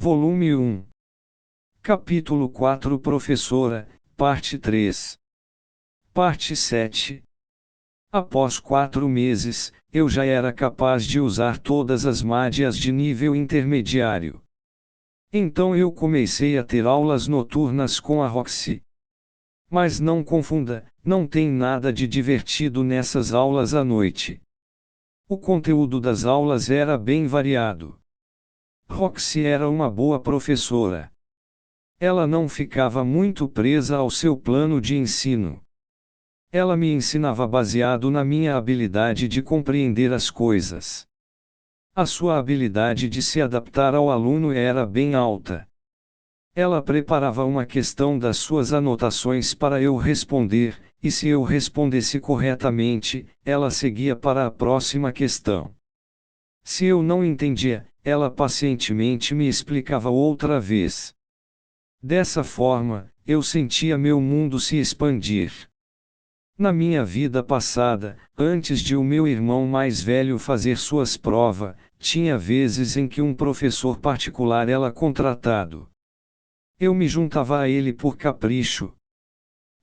Volume 1. Capítulo 4 Professora, Parte 3. Parte 7. Após 4 meses, eu já era capaz de usar todas as mágias de nível intermediário. Então eu comecei a ter aulas noturnas com a Roxy. Mas não confunda, não tem nada de divertido nessas aulas à noite. O conteúdo das aulas era bem variado. Roxy era uma boa professora. Ela não ficava muito presa ao seu plano de ensino. Ela me ensinava baseado na minha habilidade de compreender as coisas. A sua habilidade de se adaptar ao aluno era bem alta. Ela preparava uma questão das suas anotações para eu responder, e se eu respondesse corretamente, ela seguia para a próxima questão. Se eu não entendia, ela pacientemente me explicava outra vez. Dessa forma, eu sentia meu mundo se expandir. Na minha vida passada, antes de o meu irmão mais velho fazer suas provas, tinha vezes em que um professor particular era contratado. Eu me juntava a ele por capricho.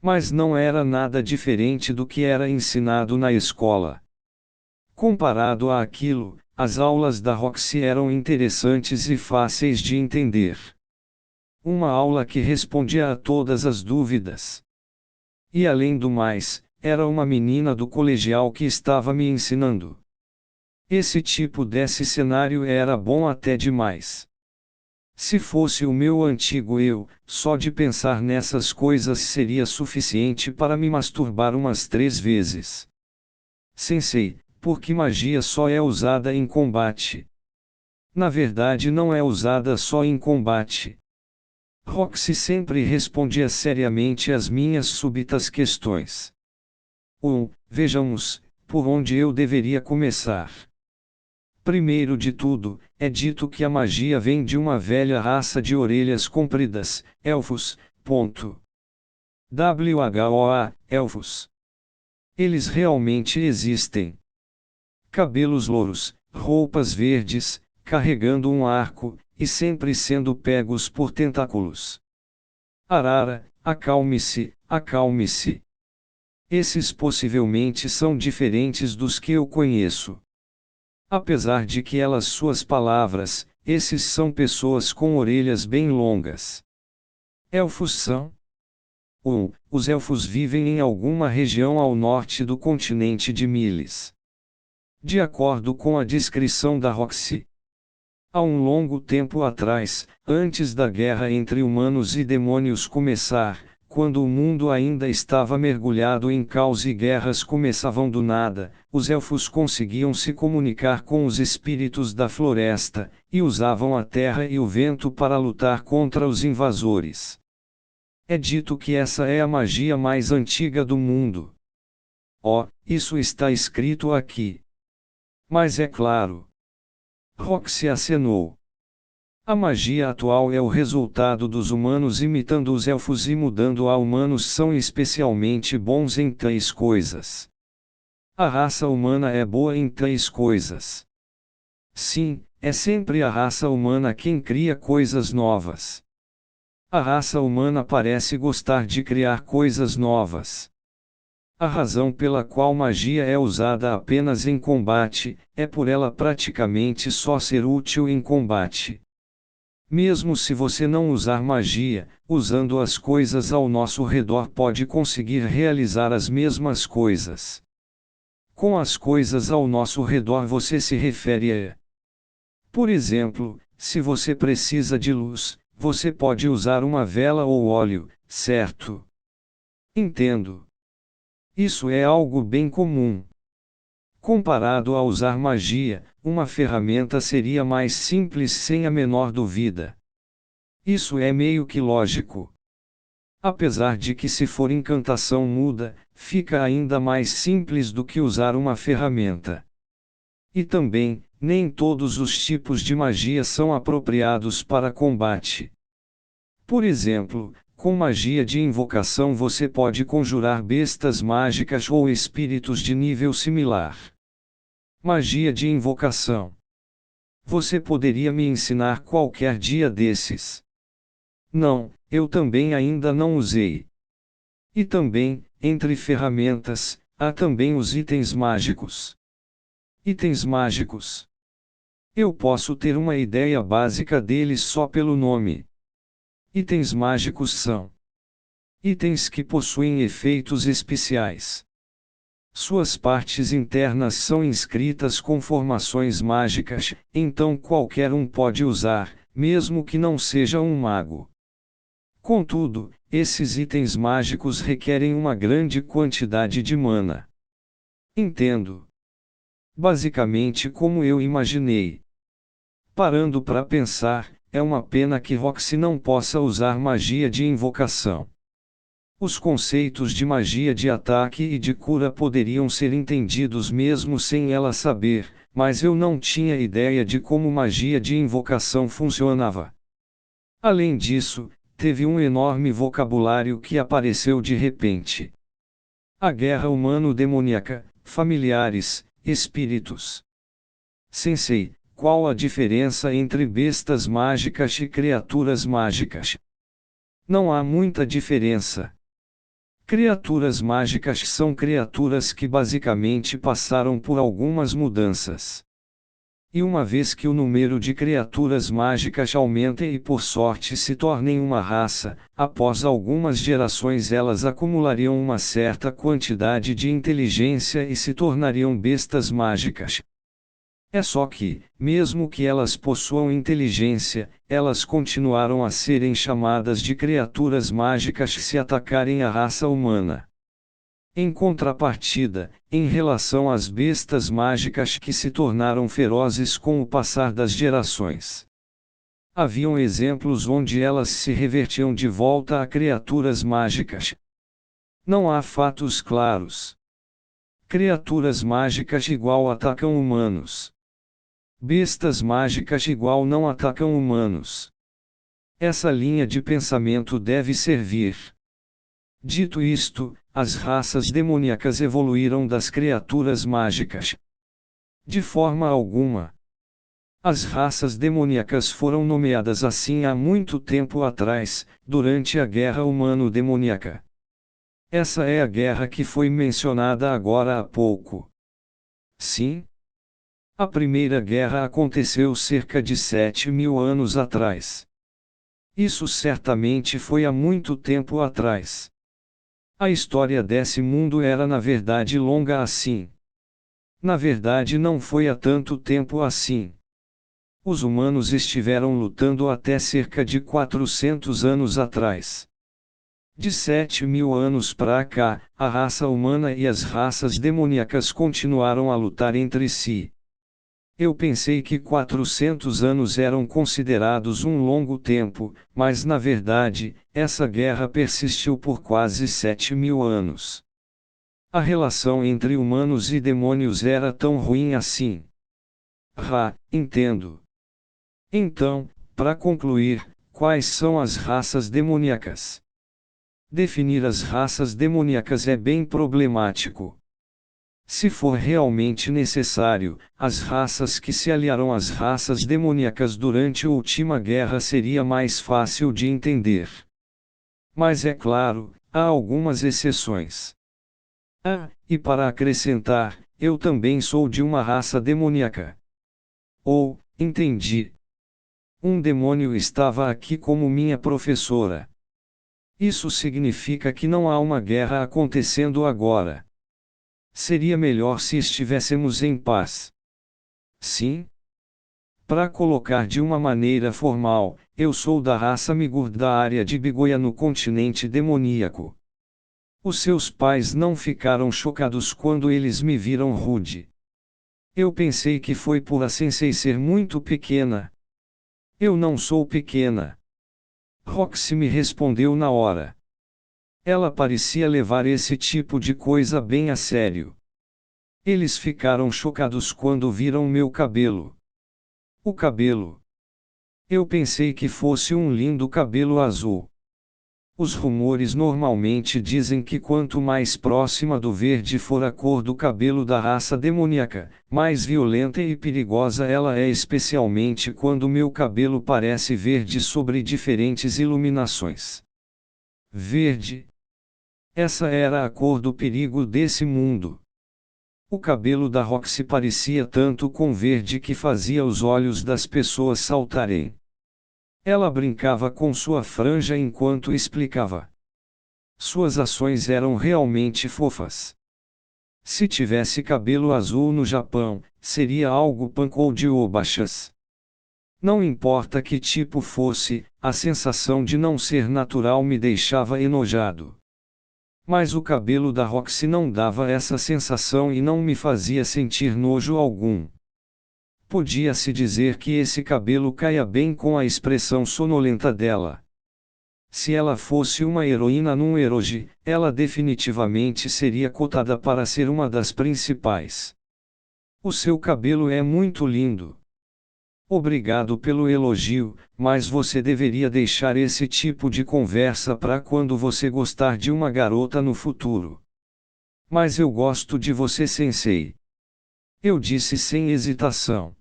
Mas não era nada diferente do que era ensinado na escola. Comparado a aquilo, as aulas da Roxy eram interessantes e fáceis de entender. Uma aula que respondia a todas as dúvidas. E além do mais, era uma menina do colegial que estava me ensinando. Esse tipo desse cenário era bom até demais. Se fosse o meu antigo eu, só de pensar nessas coisas seria suficiente para me masturbar umas 3 vezes. Sensei, por que magia só é usada em combate? Na verdade não é usada só em combate. Roxy sempre respondia seriamente às minhas súbitas questões. Vejamos, por onde eu deveria começar. Primeiro de tudo, é dito que a magia vem de uma velha raça de orelhas compridas, elfos. WHOA, elfos. Eles realmente existem. Cabelos louros, roupas verdes, carregando um arco, e sempre sendo pegos por tentáculos. Arara, acalme-se, acalme-se. Esses possivelmente são diferentes dos que eu conheço. Apesar de que suas palavras, esses são pessoas com orelhas bem longas. Elfos são? Os elfos vivem em alguma região ao norte do continente de Miles. De acordo com a descrição da Roxy. Há um longo tempo atrás, antes da guerra entre humanos e demônios começar, quando o mundo ainda estava mergulhado em caos e guerras começavam do nada, os elfos conseguiam se comunicar com os espíritos da floresta, e usavam a terra e o vento para lutar contra os invasores. É dito que essa é a magia mais antiga do mundo. Isso está escrito aqui. Mas é claro. Roxy acenou. A magia atual é o resultado dos humanos imitando os elfos e mudando a humanos são especialmente bons em 3 coisas. A raça humana é boa em 3 coisas. Sim, é sempre a raça humana quem cria coisas novas. A raça humana parece gostar de criar coisas novas. A razão pela qual magia é usada apenas em combate, é por ela praticamente só ser útil em combate. Mesmo se você não usar magia, usando as coisas ao nosso redor pode conseguir realizar as mesmas coisas. Com as coisas ao nosso redor você se refere a. Por exemplo, se você precisa de luz, você pode usar uma vela ou óleo, certo? Entendo. Isso é algo bem comum. Comparado a usar magia, uma ferramenta seria mais simples sem a menor dúvida. Isso é meio que lógico. Apesar de que se for encantação muda, fica ainda mais simples do que usar uma ferramenta. E também, nem todos os tipos de magia são apropriados para combate. Por exemplo, com magia de invocação você pode conjurar bestas mágicas ou espíritos de nível similar. Magia de invocação. Você poderia me ensinar qualquer dia desses. Não, eu também ainda não usei. E também, entre ferramentas, há também os itens mágicos. Itens mágicos. Eu posso ter uma ideia básica deles só pelo nome. Itens mágicos são itens que possuem efeitos especiais. Suas partes internas são inscritas com formações mágicas, então qualquer um pode usar, mesmo que não seja um mago. Contudo, esses itens mágicos requerem uma grande quantidade de mana. Entendo. Basicamente como eu imaginei. Parando para pensar, é uma pena que Roxy não possa usar magia de invocação. Os conceitos de magia de ataque e de cura poderiam ser entendidos mesmo sem ela saber, mas eu não tinha ideia de como magia de invocação funcionava. Além disso, teve um enorme vocabulário que apareceu de repente. A guerra humano-demoníaca, familiares, espíritos. Sensei, qual a diferença entre bestas mágicas e criaturas mágicas? Não há muita diferença. Criaturas mágicas são criaturas que basicamente passaram por algumas mudanças. E uma vez que o número de criaturas mágicas aumenta e por sorte se tornem uma raça, após algumas gerações elas acumulariam uma certa quantidade de inteligência e se tornariam bestas mágicas. É só que, mesmo que elas possuam inteligência, elas continuaram a serem chamadas de criaturas mágicas se atacarem a raça humana. Em contrapartida, em relação às bestas mágicas que se tornaram ferozes com o passar das gerações, haviam exemplos onde elas se revertiam de volta a criaturas mágicas. Não há fatos claros. Criaturas mágicas igual atacam humanos. Bestas mágicas igual não atacam humanos. Essa linha de pensamento deve servir. Dito isto, as raças demoníacas evoluíram das criaturas mágicas. De forma alguma. As raças demoníacas foram nomeadas assim há muito tempo atrás, durante a Guerra Humano-Demoníaca. Essa é a guerra que foi mencionada agora há pouco. Sim? A Primeira Guerra aconteceu cerca de 7.000 anos atrás. Isso certamente foi há muito tempo atrás. A história desse mundo era na verdade longa assim. Na verdade não foi há tanto tempo assim. Os humanos estiveram lutando até cerca de 400 anos atrás. De 7.000 anos para cá, a raça humana e as raças demoníacas continuaram a lutar entre si. Eu pensei que 400 anos eram considerados um longo tempo, mas na verdade, essa guerra persistiu por quase 7.000 anos. A relação entre humanos e demônios era tão ruim assim. Entendo. Então, para concluir, quais são as raças demoníacas? Definir as raças demoníacas é bem problemático. Se for realmente necessário, as raças que se aliaram às raças demoníacas durante a Última Guerra seria mais fácil de entender. Mas é claro, há algumas exceções. E para acrescentar, eu também sou de uma raça demoníaca. Entendi. Um demônio estava aqui como minha professora. Isso significa que não há uma guerra acontecendo agora. Seria melhor se estivéssemos em paz. Sim? Para colocar de uma maneira formal, eu sou da raça Migur da área de Bigoia no continente demoníaco. Os seus pais não ficaram chocados quando eles me viram rude. Eu pensei que foi por a Sensei ser muito pequena. Eu não sou pequena. Roxy me respondeu na hora. Ela parecia levar esse tipo de coisa bem a sério. Eles ficaram chocados quando viram meu cabelo. O cabelo. Eu pensei que fosse um lindo cabelo azul. Os rumores normalmente dizem que quanto mais próxima do verde for a cor do cabelo da raça demoníaca, mais violenta e perigosa ela é, especialmente quando meu cabelo parece verde sobre diferentes iluminações. Verde. Essa era a cor do perigo desse mundo. O cabelo da Roxy parecia tanto com verde que fazia os olhos das pessoas saltarem. Ela brincava com sua franja enquanto explicava. Suas ações eram realmente fofas. Se tivesse cabelo azul no Japão, seria algo punk ou de obachas. Não importa que tipo fosse, a sensação de não ser natural me deixava enojado. Mas o cabelo da Roxy não dava essa sensação e não me fazia sentir nojo algum. Podia-se dizer que esse cabelo caia bem com a expressão sonolenta dela. Se ela fosse uma heroína num eroge, ela definitivamente seria cotada para ser uma das principais. O seu cabelo é muito lindo. Obrigado pelo elogio, mas você deveria deixar esse tipo de conversa para quando você gostar de uma garota no futuro. Mas eu gosto de você, sensei. Eu disse sem hesitação.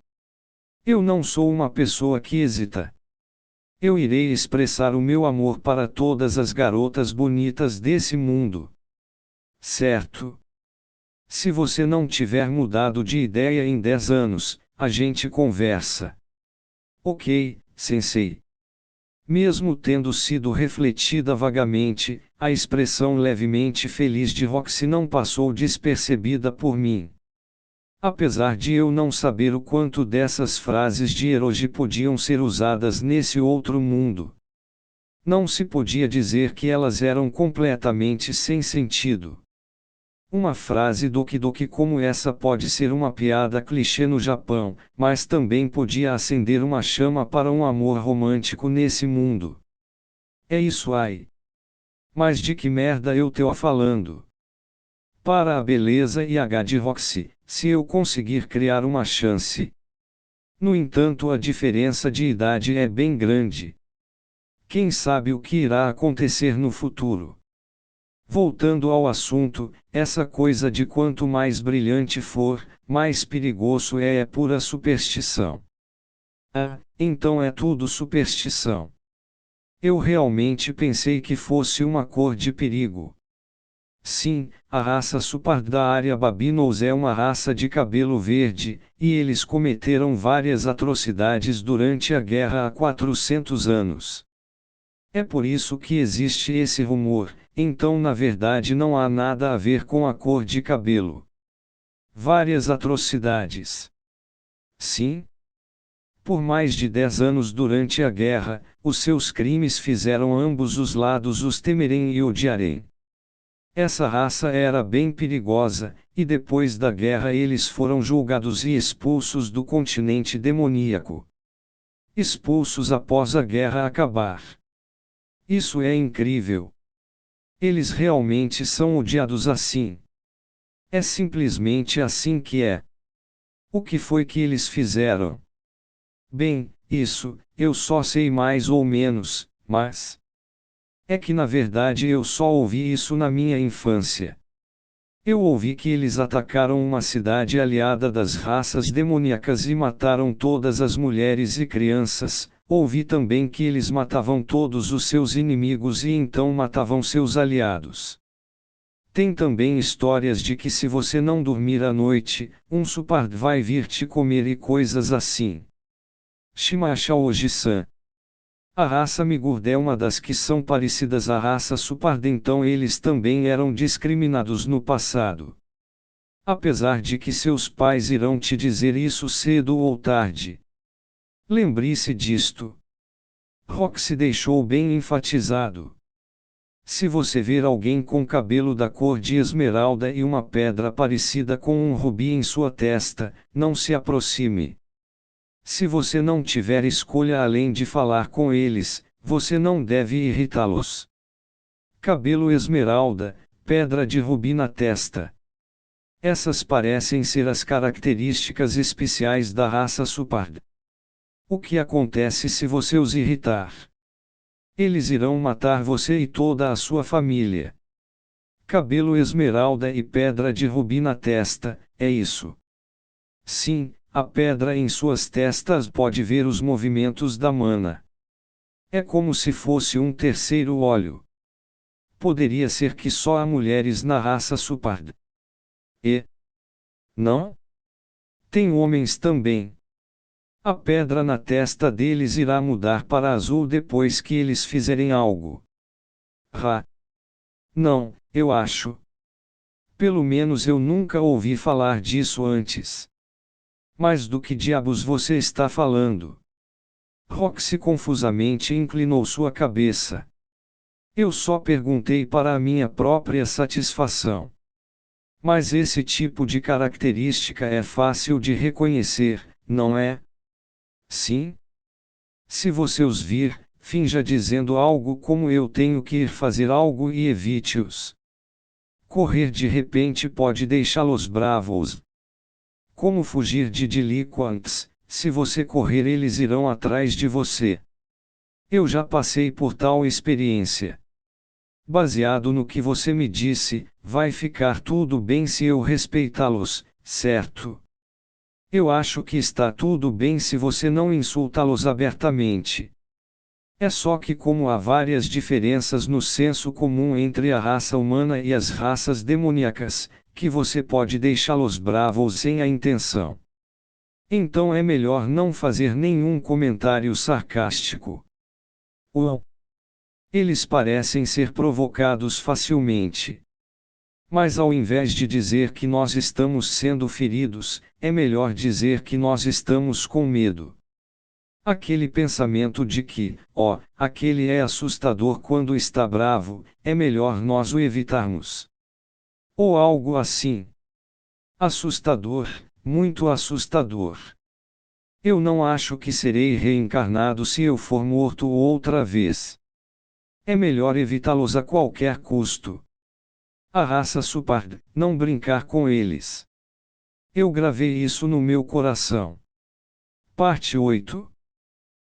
Eu não sou uma pessoa que hesita. Eu irei expressar o meu amor para todas as garotas bonitas desse mundo. Certo? Se você não tiver mudado de ideia em 10 anos, a gente conversa. Ok, sensei. Mesmo tendo sido refletida vagamente, a expressão levemente feliz de Roxy não passou despercebida por mim. Apesar de eu não saber o quanto dessas frases de eroge podiam ser usadas nesse outro mundo. Não se podia dizer que elas eram completamente sem sentido. Uma frase doki doki como essa pode ser uma piada clichê no Japão, mas também podia acender uma chama para um amor romântico nesse mundo. É isso aí. Mas de que merda eu tô falando? Para a beleza e H de Roxy, se eu conseguir criar uma chance. No entanto, a diferença de idade é bem grande. Quem sabe o que irá acontecer no futuro? Voltando ao assunto, essa coisa de quanto mais brilhante for, mais perigoso é pura superstição. Ah, então é tudo superstição. Eu realmente pensei que fosse uma cor de perigo. Sim, a raça Supar da área Babinos é uma raça de cabelo verde, e eles cometeram várias atrocidades durante a guerra há 400 anos. É por isso que existe esse rumor, então na verdade não há nada a ver com a cor de cabelo. Várias atrocidades. Sim. Por mais de 10 anos durante a guerra, os seus crimes fizeram ambos os lados os temerem e odiarem. Essa raça era bem perigosa, e depois da guerra eles foram julgados e expulsos do continente demoníaco. Expulsos após a guerra acabar. Isso é incrível. Eles realmente são odiados assim. É simplesmente assim que é. O que foi que eles fizeram? Bem, isso, eu só sei mais ou menos, mas. É que na verdade eu só ouvi isso na minha infância. Eu ouvi que eles atacaram uma cidade aliada das raças demoníacas e mataram todas as mulheres e crianças. Ouvi também que eles matavam todos os seus inimigos e então matavam seus aliados. Tem também histórias de que se você não dormir à noite, um Supard vai vir te comer e coisas assim. Shimasha Oji-san. A raça Migurd é uma das que são parecidas à raça Supard, então eles também eram discriminados no passado. Apesar de que seus pais irão te dizer isso cedo ou tarde. Lembre-se disto. Roxy deixou bem enfatizado. Se você ver alguém com cabelo da cor de esmeralda e uma pedra parecida com um rubi em sua testa, não se aproxime. Se você não tiver escolha além de falar com eles, você não deve irritá-los. Cabelo esmeralda, pedra de rubi na testa. Essas parecem ser as características especiais da raça Supard. O que acontece se você os irritar? Eles irão matar você e toda a sua família. Cabelo esmeralda e pedra de rubi na testa, é isso. Sim, a pedra em suas testas pode ver os movimentos da mana. É como se fosse um terceiro olho. Poderia ser que só há mulheres na raça Supard. E? Não? Tem homens também. A pedra na testa deles irá mudar para azul depois que eles fizerem algo. Não, eu acho. Pelo menos eu nunca ouvi falar disso antes. Mas do que diabos você está falando? Roxy confusamente inclinou sua cabeça. Eu só perguntei para a minha própria satisfação. Mas esse tipo de característica é fácil de reconhecer, não é? Sim? Se você os vir, finja dizendo algo como eu tenho que ir fazer algo e evite-os. Correr de repente pode deixá-los bravos. Como fugir de delinquentes? Se você correr eles irão atrás de você. Eu já passei por tal experiência. Baseado no que você me disse, vai ficar tudo bem se eu respeitá-los, certo? Eu acho que está tudo bem se você não insultá-los abertamente. É só que como há várias diferenças no senso comum entre a raça humana e as raças demoníacas, que você pode deixá-los bravos sem a intenção. Então é melhor não fazer nenhum comentário sarcástico. Uau! Eles parecem ser provocados facilmente. Mas ao invés de dizer que nós estamos sendo feridos, é melhor dizer que nós estamos com medo. Aquele pensamento de que, aquele é assustador quando está bravo, é melhor nós o evitarmos. Ou algo assim. Assustador, muito assustador. Eu não acho que serei reencarnado se eu for morto outra vez. É melhor evitá-los a qualquer custo. A raça Supard, não brincar com eles. Eu gravei isso no meu coração. Parte 8.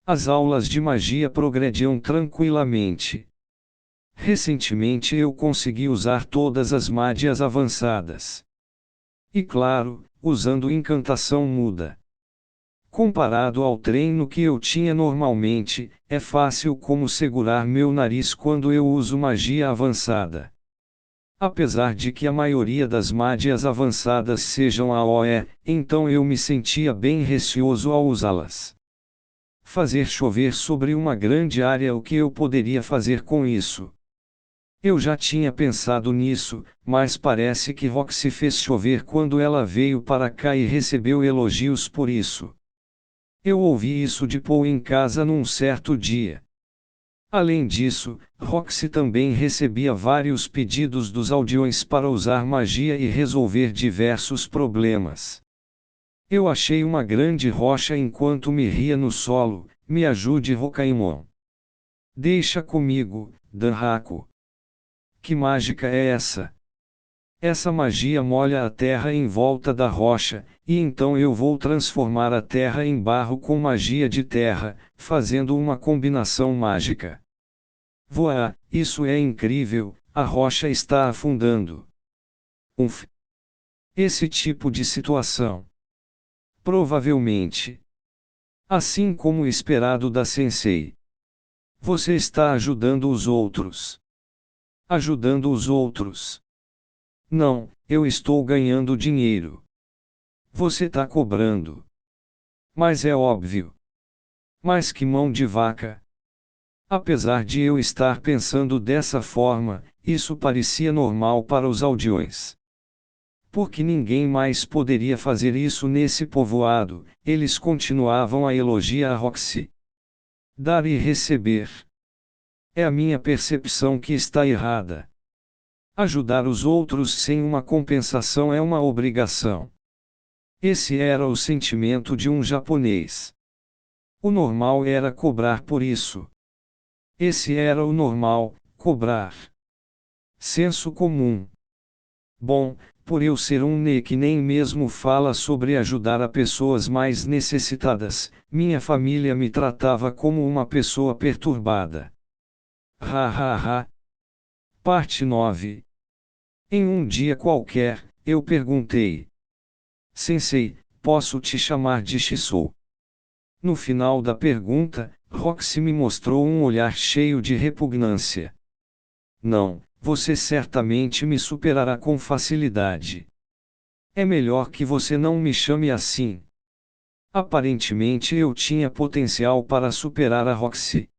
As aulas de magia progrediam tranquilamente. Recentemente eu consegui usar todas as magias avançadas. E claro, usando encantação muda. Comparado ao treino que eu tinha normalmente, é fácil como segurar meu nariz quando eu uso magia avançada. Apesar de que a maioria das magias avançadas sejam AoE, então eu me sentia bem receoso ao usá-las. Fazer chover sobre uma grande área, o que eu poderia fazer com isso? Eu já tinha pensado nisso, mas parece que Roxy fez chover quando ela veio para cá e recebeu elogios por isso. Eu ouvi isso de Paul em casa num certo dia. Além disso, Roxy também recebia vários pedidos dos aldeões para usar magia e resolver diversos problemas. Eu achei uma grande rocha enquanto me ria no solo. Me ajude, Rocaimon. Deixa comigo, Danraku. Que mágica é essa? Essa magia molha a terra em volta da rocha, e então eu vou transformar a terra em barro com magia de terra, fazendo uma combinação mágica. Voa, isso é incrível, a rocha está afundando. Esse tipo de situação. Provavelmente. Assim como esperado da Sensei. Você está ajudando os outros. Ajudando os outros. Não, eu estou ganhando dinheiro. Você tá cobrando. Mas é óbvio. Mas que mão de vaca. Apesar de eu estar pensando dessa forma, isso parecia normal para os aldeões. Porque ninguém mais poderia fazer isso nesse povoado, eles continuavam a elogiar Roxy. Dar e receber. É a minha percepção que está errada. Ajudar os outros sem uma compensação é uma obrigação. Esse era o sentimento de um japonês. O normal era cobrar por isso. Esse era o normal, cobrar. Senso comum. Bom, por eu ser um ne que nem mesmo fala sobre ajudar a pessoas mais necessitadas, minha família me tratava como uma pessoa perturbada. Ha ha ha. Parte 9. Em um dia qualquer, eu perguntei: Sensei, posso te chamar de Shisou? No final da pergunta, Roxy me mostrou um olhar cheio de repugnância. Não, você certamente me superará com facilidade. É melhor que você não me chame assim. Aparentemente eu tinha potencial para superar a Roxy.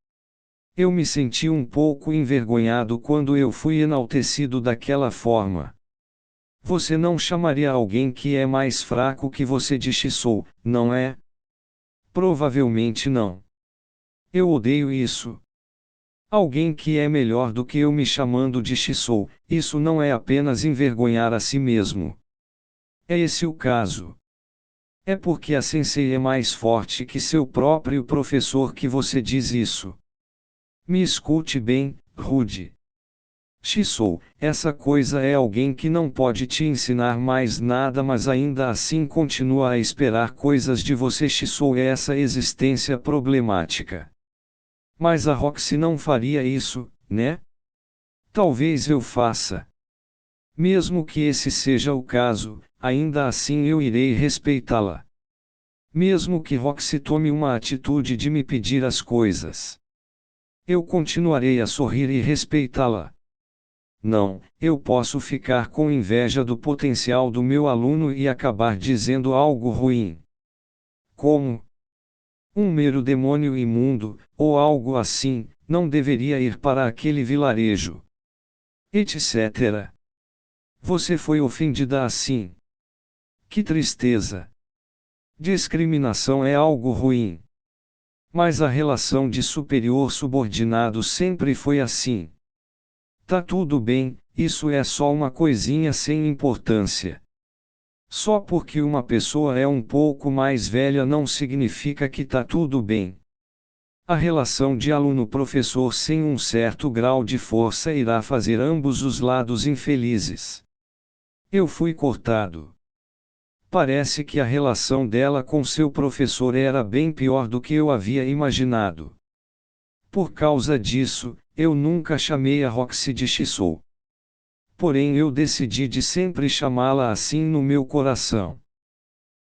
Eu me senti um pouco envergonhado quando eu fui enaltecido daquela forma. Você não chamaria alguém que é mais fraco que você de Shisou, não é? Provavelmente não. Eu odeio isso. Alguém que é melhor do que eu me chamando de Shisou, isso não é apenas envergonhar a si mesmo. É esse o caso. É porque a Sensei é mais forte que seu próprio professor que você diz isso. Me escute bem, Rude. Shisou, essa coisa é alguém que não pode te ensinar mais nada, mas ainda assim continua a esperar coisas de você. Shisou é essa existência problemática. Mas a Roxy não faria isso, né? Talvez eu faça. Mesmo que esse seja o caso, ainda assim eu irei respeitá-la. Mesmo que Roxy tome uma atitude de me pedir as coisas, eu continuarei a sorrir e respeitá-la. Não, eu posso ficar com inveja do potencial do meu aluno e acabar dizendo algo ruim. Como? Um mero demônio imundo, ou algo assim, não deveria ir para aquele vilarejo. Etc. Você foi ofendida assim. Que tristeza. Discriminação é algo ruim. Mas a relação de superior-subordinado sempre foi assim. Tá tudo bem, isso é só uma coisinha sem importância. Só porque uma pessoa é um pouco mais velha não significa que tá tudo bem. A relação de aluno-professor sem um certo grau de força irá fazer ambos os lados infelizes. Eu fui cortado. Parece que a relação dela com seu professor era bem pior do que eu havia imaginado. Por causa disso, eu nunca chamei a Roxy de Shisou. Porém eu decidi de sempre chamá-la assim no meu coração.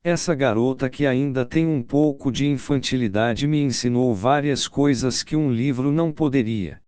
Essa garota que ainda tem um pouco de infantilidade me ensinou várias coisas que um livro não poderia.